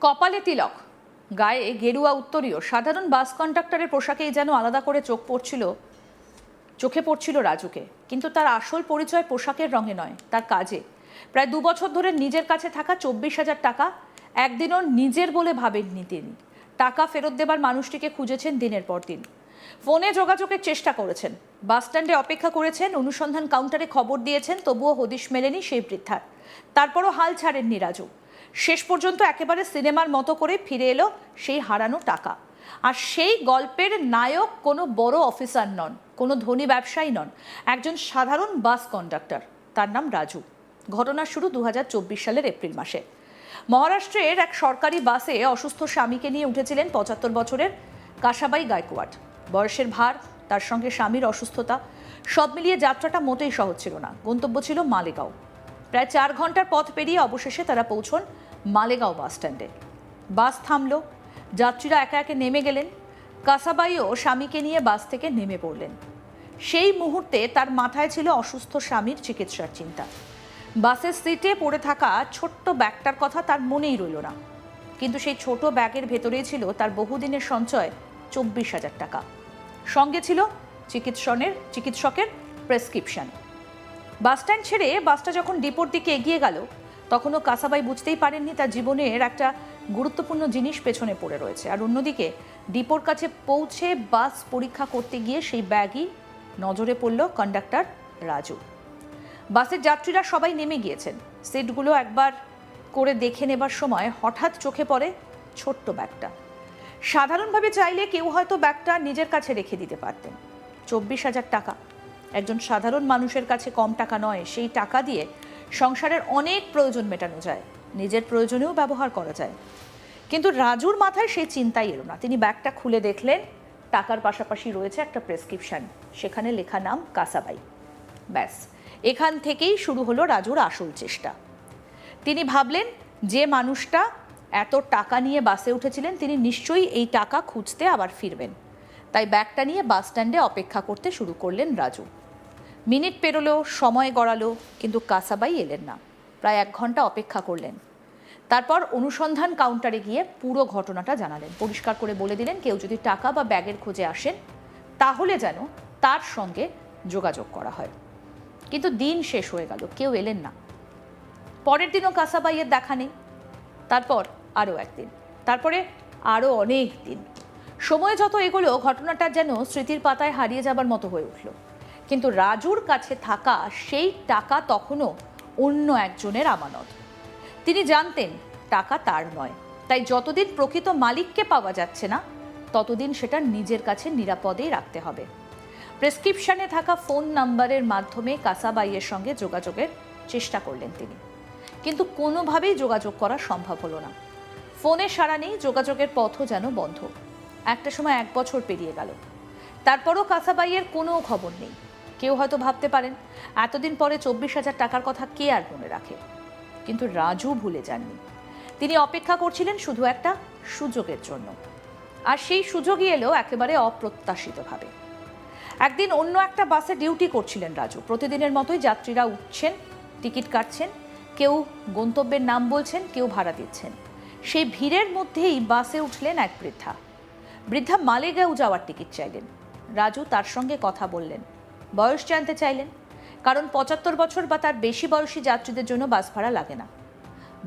কপালে তিলক, গায়ে গেরুয়া উত্তরীয়, সাধারণ বাস কন্ডাক্টরের পোশাকেই যেন আলাদা করে চোখে পড়ছিল রাজুকে। কিন্তু তার আসল পরিচয় পোশাকের রঙে নয়, তার কাজে। প্রায় 2 বছর ধরে নিজের কাছে থাকা 24,000 টাকা একদিনও নিজের বলে ভাবেননি তিনি। টাকা ফেরত দেবার মানুষটিকে খুঁজেছেন দিনের পর দিন। ফোনে যোগাযোগের চেষ্টা করেছেন, বাস স্ট্যান্ডে অপেক্ষা করেছেন, অনুসন্ধান কাউন্টারে খবর দিয়েছেন, তবুও হদিশ মেলেনি সেই বৃদ্ধার। তারপরও হাল ছাড়েননি রাজু। শেষ পর্যন্ত একেবারে সিনেমার মতো করে ফিরে এলো সেই হারানো টাকা। আর সেই গল্পের নায়ক কোনো বড় অফিসার নন, কোনো ধনী ব্যবসায়ী নন, একজন সাধারণ বাস কন্ডাক্টর। তার নাম রাজু। ঘটনার শুরু 2024 সালের এপ্রিল মাসে। মহারাষ্ট্রের এক সরকারি বাসে অসুস্থ স্বামীকে নিয়ে উঠেছিলেন 75 বছরের কাসাবাই গায়কোয়াড। বয়সের ভার, তার সঙ্গে স্বামীর অসুস্থতা, সব মিলিয়ে যাত্রাটা মোটেই সহজ ছিল না। গন্তব্য ছিল মালেগাঁও। প্রায় 4 ঘন্টার পথ পেরিয়ে অবশেষে তারা পৌঁছন মালেগাঁও বাস স্ট্যান্ডে। বাস থামলো, যাত্রীরা একে একে নেমে গেলেন। কাসাবাইও স্বামীকে নিয়ে বাস থেকে নেমে পড়লেন। সেই মুহূর্তে তার মাথায় ছিল অসুস্থ স্বামীর চিকিৎসার চিন্তা। বাসের সিটে পড়ে থাকা ছোট্ট ব্যাগটার কথা তার মনেই রইল না। কিন্তু সেই ছোট ব্যাগের ভেতরেই ছিল তার বহুদিনের সঞ্চয় 24,000 টাকা। সঙ্গে ছিল চিকিৎসকের প্রেসক্রিপশন। বাস স্ট্যান্ড ছেড়ে বাসটা যখন ডিপোর দিকে এগিয়ে গেল, তখনও কাসাবাই বুঝতেই পারেননি তার জীবনের একটা গুরুত্বপূর্ণ জিনিস পেছনে পড়ে রয়েছে। আর অন্যদিকে ডিপোর কাছে পৌঁছে বাস পরীক্ষা করতে গিয়ে সেই ব্যাগই নজরে পড়ল কন্ডাক্টর রাজু। বাসের যাত্রীরা সবাই নেমে গিয়েছেন। সিটগুলো একবার করে দেখে নেবার সময় হঠাৎ চোখে পড়ে ছোট্ট ব্যাগটা। সাধারণভাবে চাইলে কেউ হয়তো ব্যাগটা নিজের কাছে রেখে দিতে পারতেন। 24,000 টাকা একজন সাধারণ মানুষের কাছে কম টাকা নয়। সেই টাকা দিয়ে সংসারের অনেক প্রয়োজন মেটানো যায়, নিজের প্রয়োজনেও ব্যবহার করা যায়। কিন্তু রাজুর মাথায় সেই চিন্তাই এলো না। তিনি ব্যাগটা খুলে দেখলেন, টাকার পাশাপাশি রয়েছে একটা প্রেসক্রিপশন, সেখানে লেখা নাম কাসাবাই। ব্যাস, এখান থেকেই শুরু হলো রাজুর আসল চেষ্টা। তিনি ভাবলেন, যে মানুষটা এত টাকা নিয়ে বাসে উঠেছিলেন তিনি নিশ্চয়ই এই টাকা খুঁজতে আবার ফিরবেন। তাই ব্যাগটা নিয়ে বাস স্ট্যান্ডে অপেক্ষা করতে শুরু করলেন রাজু। মিনিট পেরোলো, সময় গড়ালো, কিন্তু কাসাবাই এলেন না। প্রায় 1 ঘন্টা অপেক্ষা করলেন। তারপর অনুসন্ধান কাউন্টারে গিয়ে পুরো ঘটনাটা জানালেন। পরিষ্কার করে বলে দিলেন, কেউ যদি টাকা বা ব্যাগের খোঁজে আসেন তাহলে যেন তার সঙ্গে যোগাযোগ করা হয়। কিন্তু দিন শেষ হয়ে গেল, কেউ এলেন না। পরের দিনও কাসাবাইয়ের দেখা নেই। তারপর আরও একদিন, তারপরে আরও অনেক দিন। সময় যত এগোলো ঘটনাটা যেন স্মৃতির পাতায় হারিয়ে যাবার মতো হয়ে উঠল। কিন্তু রাজুর কাছে থাকা সেই টাকা তখনও অন্য একজনের আমানত। তিনি জানতেন টাকা তার নয়, তাই যতদিন প্রকৃত মালিককে পাওয়া যাচ্ছে না ততদিন সেটা নিজের কাছে নিরাপদেই রাখতে হবে। প্রেসক্রিপশনে থাকা ফোন নাম্বারের মাধ্যমে কাসাবাইয়ের সঙ্গে যোগাযোগের চেষ্টা করলেন তিনি, কিন্তু কোনোভাবেই যোগাযোগ করা সম্ভব হলো না। ফোনে সাড়া নেই, যোগাযোগের পথও যেন বন্ধ। একটা সময় 1 বছর পেরিয়ে গেল। তারপরও কাসাবাইয়ের কোনো খবর নেই। কেউ হয়তো ভাবতে পারেন, এতদিন পরে 24,000 টাকার কথা কে আর মনে রাখে। কিন্তু রাজু ভুলে যাননি। তিনি অপেক্ষা করছিলেন শুধু একটা সুযোগের জন্য। আর সেই সুযোগই এলো একেবারে অপ্রত্যাশিতভাবে। একদিন অন্য একটা বাসে ডিউটি করছিলেন রাজু। প্রতিদিনের মতোই যাত্রীরা উঠছেন, টিকিট কাটছেন, কেউ গন্তব্যের নাম বলছেন, কেউ ভাড়া দিচ্ছেন। সেই ভিড়ের মধ্যেই বাসে উঠলেন এক বৃদ্ধা মালেগাঁও যাওয়ার টিকিট চাইলেন। রাজু তার সঙ্গে কথা বললেন, বয়স জানতে চাইলেন, কারণ 75 বছর বা তার বেশি বয়সী যাত্রীদের জন্য বাস ভাড়া লাগে না।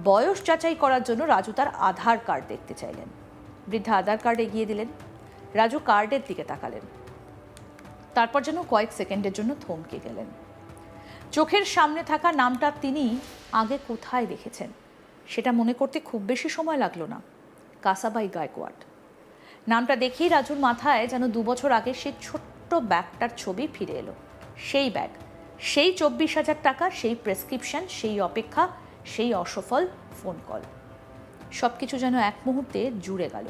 বয়স যাচাই করার জন্য রাজু তার আধার কার্ড দেখতে চাইলেন। বৃদ্ধা আধার কার্ড এগিয়ে দিলেন। রাজু কার্ডের দিকে তাকালেন। তারপর যেন কয়েক সেকেন্ডের জন্য থমকে গেলেন। চোখের সামনে থাকা নামটা তিনি আগে কোথায় দেখেছেন সেটা মনে করতে খুব বেশি সময় লাগলো না। কাসাবাই গায়কোয়াড। নামটা দেখেই রাজুর মাথায় যেন 2 বছর আগে সেই ছোট্ট ব্যাগটার ছবি ফিরে এলো। সেই ব্যাগ, সেই 24,000 টাকা, সেই প্রেসক্রিপশন, সেই অপেক্ষা, সেই অসফল ফোন কল, সবকিছু যেন এক মুহূর্তে জুড়ে গেল।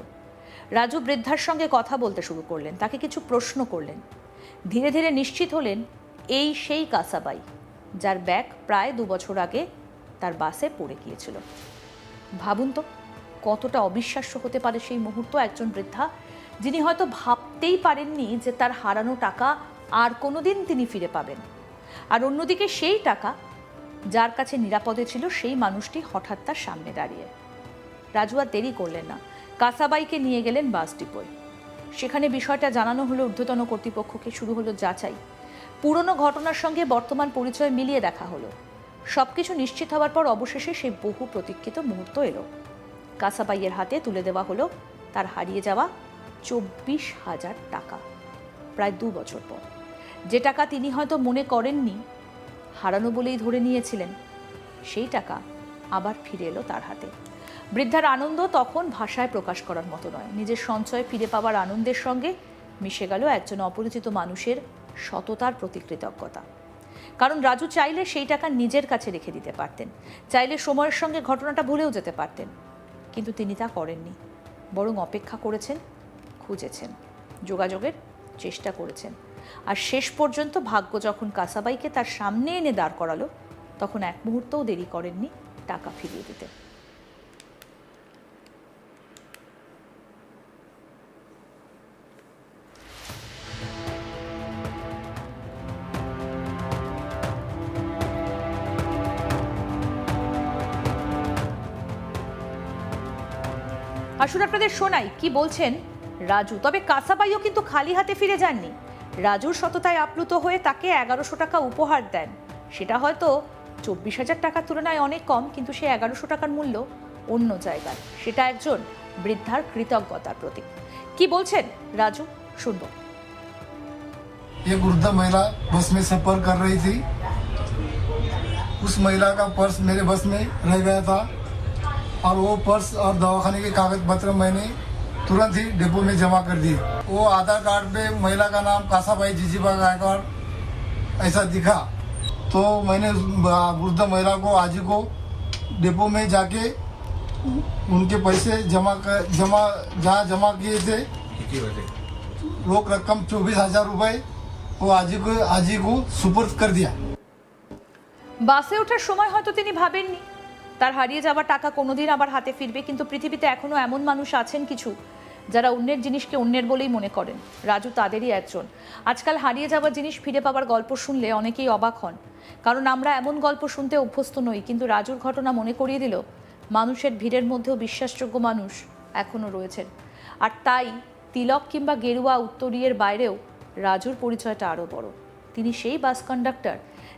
রাজু বৃদ্ধার সঙ্গে কথা বলতে শুরু করলেন, তাকে কিছু প্রশ্ন করলেন। ধীরে ধীরে নিশ্চিত হলেন এই সেই কাসাবাই যার ব্যাগ প্রায় 2 বছর আগে তার বাসে পড়ে গিয়েছিল। ভাবুন তো, কতটা অবিশ্বাস্য হতে পারে সেই মুহূর্ত। একজন বৃদ্ধা যিনি হয়তো ভাবতেই পারেননি যে তার হারানো টাকা আর কোনোদিন তিনি ফিরে পাবেন। আর অন্যদিকে সেই টাকা যার কাছে নিরাপদে ছিল সেই মানুষটি হঠাৎ তার সামনে দাঁড়িয়ে। রাজু আর দেরি করলেন না, কাসাবাইকে নিয়ে গেলেন বাস ডিপোয়। সেখানে বিষয়টা জানানো হলো ঊর্ধ্বতন কর্তৃপক্ষকে। শুরু হলো যাচাই। পুরনো ঘটনার সঙ্গে বর্তমান পরিচয় মিলিয়ে দেখা হলো। সবকিছু নিশ্চিত হওয়ার পর অবশেষে সেই বহু প্রতীক্ষিত মুহূর্ত এলো। কাসাবাইয়ের হাতে তুলে দেওয়া হলো তার হারিয়ে যাওয়া 24,000 টাকা। প্রায় 2 বছর পর, যে টাকা তিনি হয়তো মনে করেননি, হারানো বলেই ধরে নিয়েছিলেন, সেই টাকা আবার ফিরে এলো তার হাতে। বৃদ্ধার আনন্দ তখন ভাষায় প্রকাশ করার মতো নয়। নিজের সঞ্চয় ফিরে পাওয়ার আনন্দের সঙ্গে মিশে গেল একজন অপরিচিত মানুষের সততার প্রতি কৃতজ্ঞতা। কারণ রাজু চাইলে সেই টাকা নিজের কাছে রেখে দিতে পারতেন, চাইলে সময়ের সঙ্গে ঘটনাটা ভুলেও যেতে পারতেন, কিন্তু তিনি তা করেননি। বরং অপেক্ষা করেছেন, খুঁজেছেন, যোগাযোগের চেষ্টা করেছেন। আর শেষ পর্যন্ত ভাগ্য যখন কাসাবাইকে তার সামনে এনে দাঁড় করালো, তখন এক মুহূর্তও দেরি করেননি টাকা ফিরিয়ে দিতে। আসুন আপনাদের শোনাই কি বলছেন রাজু। তবে কাসাবাইও কিন্তু খালি হাতে ফিরে যাননি। রাজুর সততায় আপ্লুত হয়ে তাকে 1100 টাকা উপহার দেন। সেটা হয়তো 24,000 টাকার তুলনায় অনেক কম, কিন্তু সেই 1100 টাকার মূল্য অন্য জায়গায়। সেটা একজন বৃদ্ধার কৃতজ্ঞতার প্রতীক। কি বলছেন রাজু, শুনবো। एक वृद्ध महिला बस में सफर कर रही थी। उस महिला का पर्स मेरे बस में रह गया था और वो पर्स और दवाखाने के कागज पत्र मैंने तुरंत ही डिपो में जमा कर दिए। वो आधार कार्ड पे महिला का नाम कासाबाई जीजीबा गायकवाड़ ऐसा दिखा, तो मैंने वृद्ध महिला को आज ही को डिपो में जाके उनके पैसे जहाँ जमा किए थे, रोक रकम 24,000 रुपये वो आज ही को सुपुर्द कर दिया। বাসে ওঠার সময় হয়তো তিনি ভাবেননি তার হারিয়ে যাওয়া টাকা কোনোদিন আবার হাতে ফিরবে, কিন্তু পৃথিবীতে এখনো এমন মানুষ আছেন কিছু যারা অন্যের জিনিসকে অন্যের বলেই মনে করেন। রাজু তাদেরই একজন। আজকাল হারিয়ে যাওয়া জিনিস ফিরে পাওয়ার গল্প শুনলে অনেকেই অবাক হন, কারণ আমরা এমন গল্প শুনতে অভ্যস্ত নই। কিন্তু রাজুর ঘটনা মনে করিয়ে দিল মানুষের ভিড়ের মধ্যেও বিশ্বাসযোগ্য মানুষ এখনো রয়েছেন। আর তাই তিলক কিংবা গেরুয়া উত্তরীয়ের বাইরেও রাজুর পরিচয়টা আরও বড়। তিনি সেই বাস কন্ডাক্টর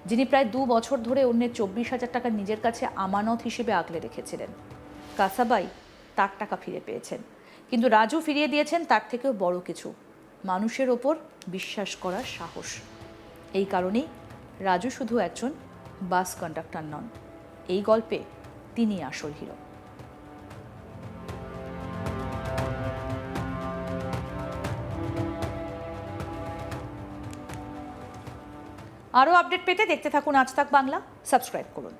যিনি প্রায় 2 বছর ধরে অন্যের 24,000 টাকা নিজের কাছে আমানত হিসেবে আগলে রেখেছিলেন। কাসাবাই তার টাকা ফিরে পেয়েছেন, কিন্তু রাজু ফিরিয়ে দিয়েছেন তার থেকেও বড় কিছু, মানুষের ওপর বিশ্বাস করার সাহস। এই কারণেই রাজু শুধু একজন বাস কন্ডাক্টর নন, এই গল্পে তিনি আসল হিরো। আরও আপডেট পেতে দেখতে থাকুন আজ তাক বাংলা, সাবস্ক্রাইব করুন।